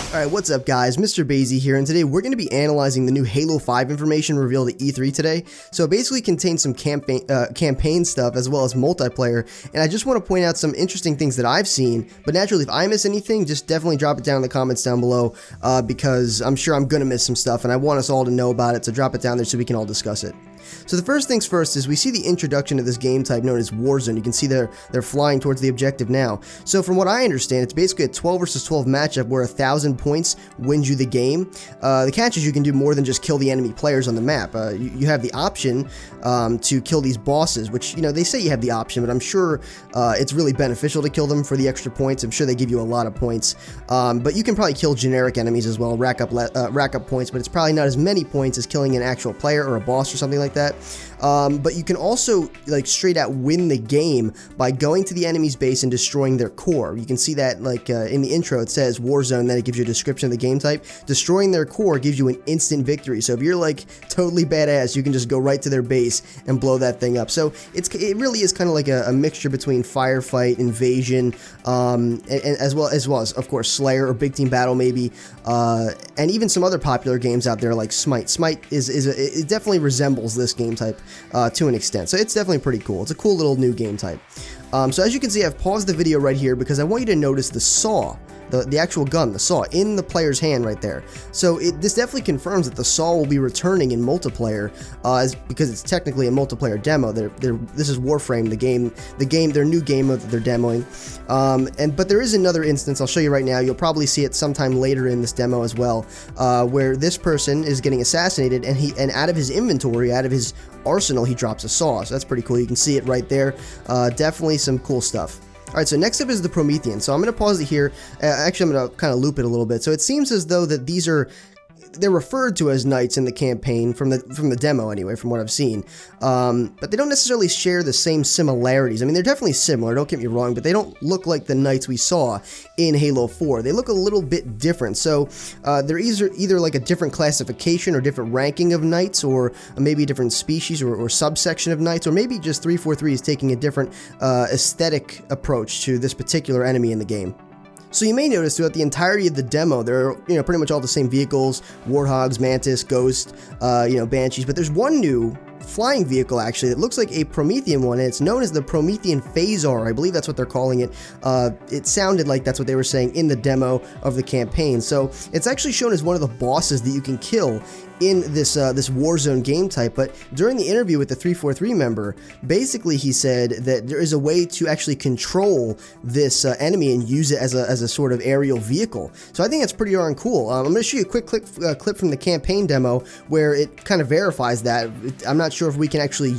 Alright, what's up guys, Mr. Bazy here, and today we're going to be analyzing the new Halo 5 information revealed at E3 today. So it basically contains some campaign stuff as well as multiplayer, and I just want to point out some interesting things that I've seen, but naturally if I miss anything, just definitely drop it down in the comments down below, because I'm sure I'm going to miss some stuff, and I want us all to know about it, so drop it down there so we can all discuss it. So the first things first is we see the introduction to this game type known as Warzone. You can see they're flying towards the objective now. So from what I understand, it's basically a 12 versus 12 matchup where 1,000 points wins you the game. The catch is you can do more than just kill the enemy players on the map. You have the option to kill these bosses, which, you know, they say you have the option, but I'm sure it's really beneficial to kill them for the extra points. I'm sure they give you a lot of points. But you can probably kill generic enemies as well, rack up points, but it's probably not as many points as killing an actual player or a boss or something like that. But you can also like straight out win the game by going to the enemy's base and destroying their core. You can see that like in the intro it says Warzone, then it gives you a description of the game type. Destroying their core gives you an instant victory. So if you're like totally badass, you can just go right to their base and blow that thing up. So it really is kind of like a mixture between firefight, invasion, and as well as of course Slayer or Big Team Battle maybe, and even some other popular games out there like Smite. Smite it definitely resembles this game type to an extent, so it's definitely pretty cool. It's a cool little new game type. So as you can see, I've paused the video right here because I want you to notice the saw, the actual gun, the saw, in the player's hand right there. So this definitely confirms that the saw will be returning in multiplayer, because it's technically a multiplayer demo. This is Warframe, their new game that they're demoing. But there is another instance I'll show you right now. You'll probably see it sometime later in this demo as well, where this person is getting assassinated, and out of his inventory, out of his arsenal, he drops a saw. So that's pretty cool. You can see it right there. Definitely some cool stuff. Alright, so next up is the Promethean. So I'm going to pause it here. Actually, I'm going to kind of loop it a little bit. So it seems as though that they're referred to as knights in the campaign from the demo anyway, from what I've seen. But they don't necessarily share the same similarities. I mean, they're definitely similar, don't get me wrong, but they don't look like the knights we saw in Halo 4. They look a little bit different. So they're either like a different classification or different ranking of knights, or maybe a different species or subsection of knights, or maybe just 343 is taking a different aesthetic approach to this particular enemy in the game. So you may notice throughout the entirety of the demo, there are, pretty much all the same vehicles: Warthogs, Mantis, Ghost, Banshees, but there's one new flying vehicle actually that looks like a Promethean one, and it's known as the Promethean Phasar. I believe that's what they're calling it. It sounded like that's what they were saying in the demo of the campaign. So it's actually shown as one of the bosses that you can kill in this Warzone game type. But during the interview with the 343 member, basically he said that there is a way to actually control this enemy and use it as a sort of aerial vehicle. So I think that's pretty darn cool. I'm going to show you a quick clip from the campaign demo where it kind of verifies that. I'm not sure if we can actually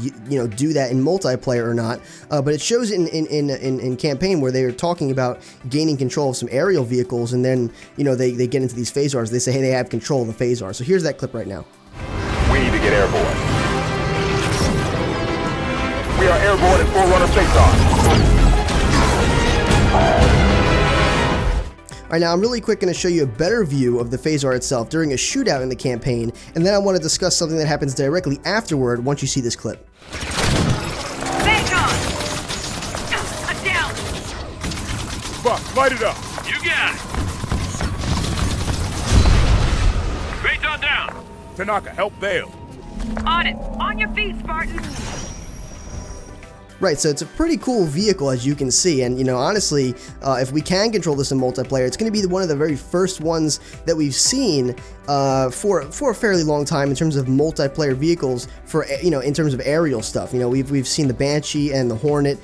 do that in multiplayer or not, but it shows in campaign where they are talking about gaining control of some aerial vehicles, and then they get into these phasars. They say, hey, they have control of the phasar. So here's that clip right now. We need to get airborne. We are airborne at Forerunner Phasar. Alright, now I'm really quick going to show you a better view of the Phasar itself during a shootout in the campaign, and then I want to discuss something that happens directly afterward once you see this clip. Back on! I'm down! Buck, light it up! You got it! Phaeton down! Tanaka, help Bale. On it! On your feet, Spartan! Right, so it's a pretty cool vehicle, as you can see, and honestly, if we can control this in multiplayer, it's going to be one of the very first ones that we've seen for a fairly long time in terms of multiplayer vehicles for in terms of aerial stuff. We've seen the Banshee and the Hornet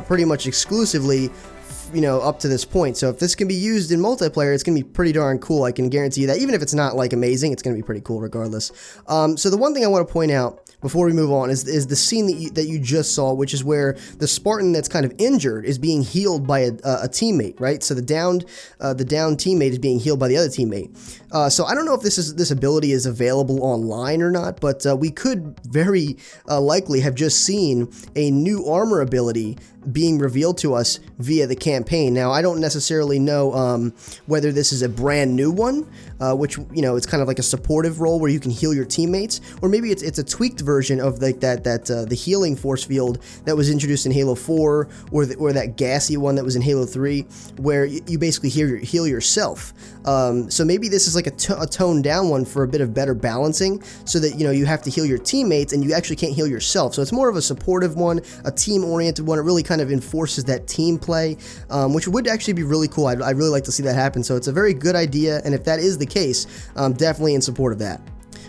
pretty much exclusively up to this point. So if this can be used in multiplayer, it's going to be pretty darn cool. I can guarantee you that. Even if it's not like amazing, it's going to be pretty cool regardless. So the one thing I want to point out before we move on is the scene that you just saw, which is where the Spartan that's kind of injured is being healed by a teammate, right? So the downed teammate is being healed by the other teammate. So I don't know if this ability is available online or not, but we could very likely have just seen a new armor ability being revealed to us via the campaign campaign. Now, I don't necessarily know whether this is a brand new one, which, you know, it's kind of like a supportive role where you can heal your teammates, or maybe it's a tweaked version of like the healing force field that was introduced in Halo 4, or that gassy one that was in Halo 3, where you basically heal yourself. So maybe this is like a toned down one for a bit of better balancing, so that, you know, you have to heal your teammates and you actually can't heal yourself. So it's more of a supportive one, a team-oriented one. It really kind of enforces that team play, which would actually be really cool. I'd really like to see that happen. So it's a very good idea, and if that is the case, definitely in support of that.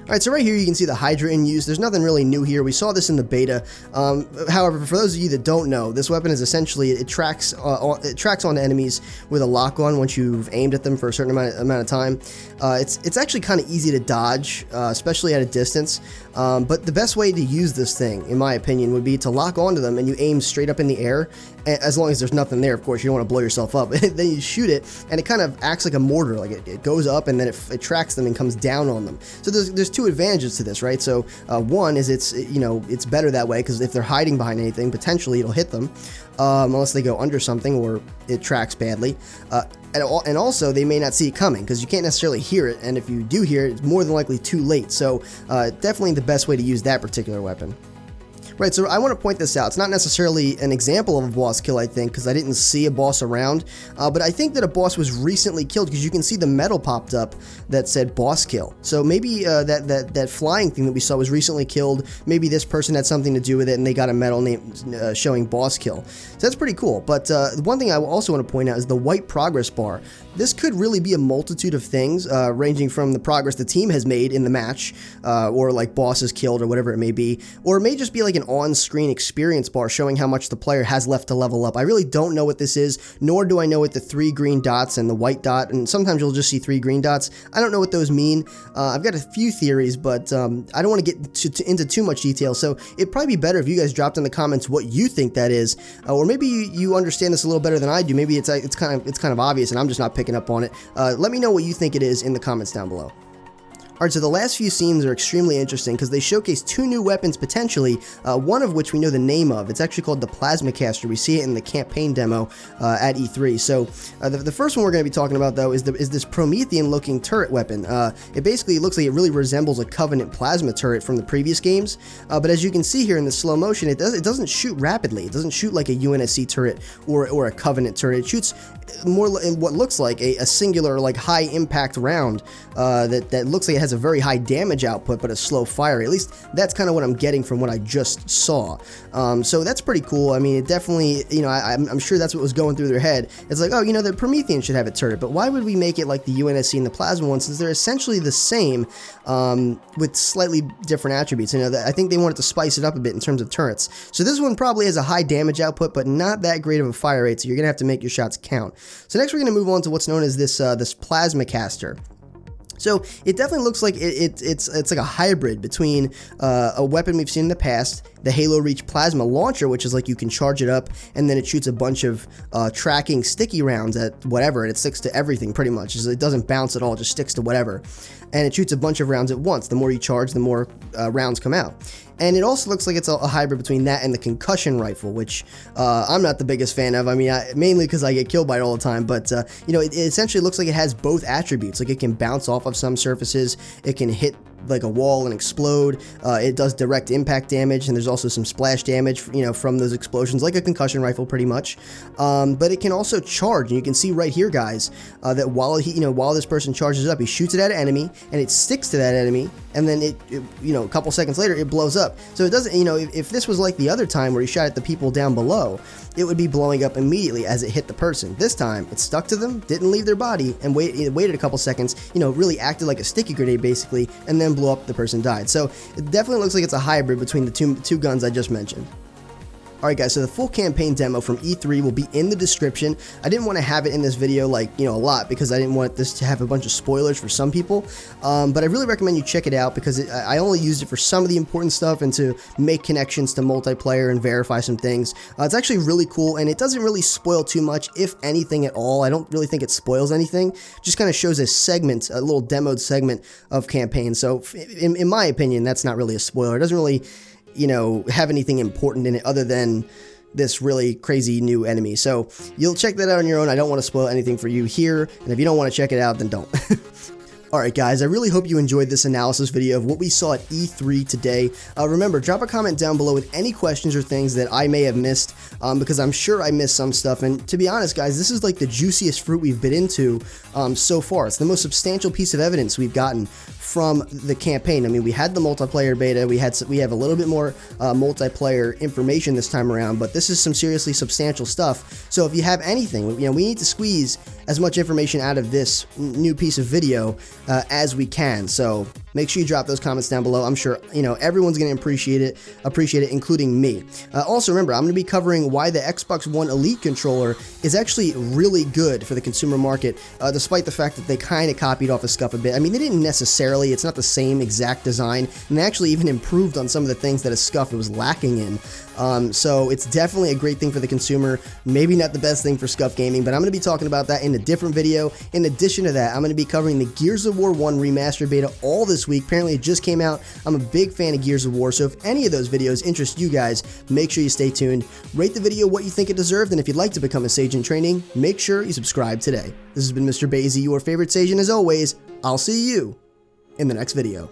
Alright, so right here you can see the Hydra in use. There's nothing really new here. We saw this in the beta. However, for those of you that don't know, this weapon is essentially, it tracks onto enemies with a lock-on once you've aimed at them for a certain amount of time. It's actually kind of easy to dodge, especially at a distance. But the best way to use this thing, in my opinion, would be to lock onto them and you aim straight up in the air. As long as there's nothing there, of course, you don't want to blow yourself up. Then you shoot it, and it kind of acts like a mortar. Like it goes up, and then it tracks them and comes down on them. So there's two advantages to this, right? So one is it's better that way, because if they're hiding behind anything, potentially it'll hit them, unless they go under something or it tracks badly. And also, they may not see it coming, because you can't necessarily hear it, and if you do hear it, it's more than likely too late. So definitely the best way to use that particular weapon. Right, so I want to point this out. It's not necessarily an example of a boss kill, I think, because I didn't see a boss around, but I think that a boss was recently killed, because you can see the medal popped up that said boss kill. So maybe that flying thing that we saw was recently killed. Maybe this person had something to do with it, and they got a medal showing boss kill. So that's pretty cool. But one thing I also want to point out is the white progress bar. This could really be a multitude of things, ranging from the progress the team has made in the match, or like bosses killed or whatever it may be, or it may just be like an on-screen experience bar showing how much the player has left to level up. I really don't know what this is, nor do I know what the 3 green dots and the white dot, and sometimes you'll just see 3 green dots. I don't know what those mean. I've got a few theories, but I don't want to get into too much detail, so it'd probably be better if you guys dropped in the comments what you think that is, or maybe you understand this a little better than I do. Maybe it's kind of obvious and I'm just not picking up on it. Let me know what you think it is in the comments down below. Alright, so the last few scenes are extremely interesting because they showcase 2 new weapons potentially, one of which we know the name of. It's actually called the Plasma Caster. We see it in the campaign demo at E3. So the first one we're going to be talking about, though, is this Promethean-looking turret weapon. It basically looks like it really resembles a Covenant plasma turret from the previous games, but as you can see here in the slow motion, it doesn't shoot rapidly. It doesn't shoot like a UNSC turret or a Covenant turret. It shoots more what looks like a singular, like, high-impact round that looks like it has a very high damage output, but a slow fire. At least that's kind of what I'm getting from what I just saw. So that's pretty cool. I mean, it definitely, you know, I'm sure that's what was going through their head. It's like, oh, you know, the Promethean should have a turret, but why would we make it like the UNSC and the Plasma one, since they're essentially the same, with slightly different attributes? You know, I think they wanted to spice it up a bit in terms of turrets. So this one probably has a high damage output, but not that great of a fire rate, so you're gonna have to make your shots count. So next we're gonna move on to what's known as this Plasma Caster. So it definitely looks like it's like a hybrid between a weapon we've seen in the past, the Halo Reach Plasma Launcher, which is like you can charge it up and then it shoots a bunch of tracking sticky rounds at whatever, and it sticks to everything pretty much. It doesn't bounce at all, it just sticks to whatever. And it shoots a bunch of rounds at once. The more you charge, the more rounds come out. And it also looks like it's a hybrid between that and the concussion rifle, which I'm not the biggest fan of. I mean, mainly because I get killed by it all the time. But, you know, it essentially looks like it has both attributes. Like, it can bounce off of some surfaces. It can hit like a wall and explode. It does direct impact damage, and there's also some splash damage, you know, from those explosions, like a concussion rifle pretty much. But it can also charge, and you can see right here, guys, that while this person charges up, he shoots it at an enemy, and it sticks to that enemy, and then it you know, a couple seconds later, it blows up. So it doesn't, you know, if this was like the other time where he shot at the people down below, it would be blowing up immediately as it hit the person. This time, it stuck to them, didn't leave their body, and it waited a couple seconds, you know, really acted like a sticky grenade basically, and then blew up, the person died. So it definitely looks like it's a hybrid between the two guns I just mentioned. Alright guys, so the full campaign demo from E3 will be in the description. I didn't want to have it in this video, like, you know, a lot, because I didn't want this to have a bunch of spoilers for some people, but I really recommend you check it out, because I only used it for some of the important stuff and to make connections to multiplayer and verify some things. It's actually really cool, and it doesn't really spoil too much, if anything at all. I don't really think it spoils anything. It just kind of shows a segment, a little demoed segment of campaign. So in my opinion, that's not really a spoiler. It doesn't really, you know, have anything important in it other than, this really crazy new enemy. So you'll check that out on your own. I don't want to spoil anything for you here, and if you don't want to check it out, then don't. Alright guys, I really hope you enjoyed this analysis video of what we saw at E3 today. Remember, drop a comment down below with any questions or things that I may have missed, because I'm sure I missed some stuff, and to be honest guys, this is like the juiciest fruit we've bit into so far. It's the most substantial piece of evidence we've gotten from the campaign. I mean, we had the multiplayer beta, we have a little bit more multiplayer information this time around, but this is some seriously substantial stuff. So if you have anything, we need to squeeze as much information out of this new piece of video as we can. So make sure you drop those comments down below. I'm sure everyone's going to appreciate it, including me. Also remember, I'm going to be covering why the Xbox One Elite controller is actually really good for the consumer market, despite the fact that they kind of copied off of Scuff a bit. I mean, they didn't necessarily. It's not the same exact design, and they actually even improved on some of the things that a Scuff was lacking in. So it's definitely a great thing for the consumer. Maybe not the best thing for Scuff Gaming, but I'm going to be talking about that in a different video. In addition to that, I'm going to be covering the Gears of War 1 Remastered beta all this week. Apparently it just came out. I'm a big fan of Gears of War, so if any of those videos interest you guys, make sure you stay tuned. Rate the video what you think it deserved, and if you'd like to become a Sage in training, make sure you subscribe today. This has been Mr. Basie, your favorite Sage, and as always, I'll see you in the next video.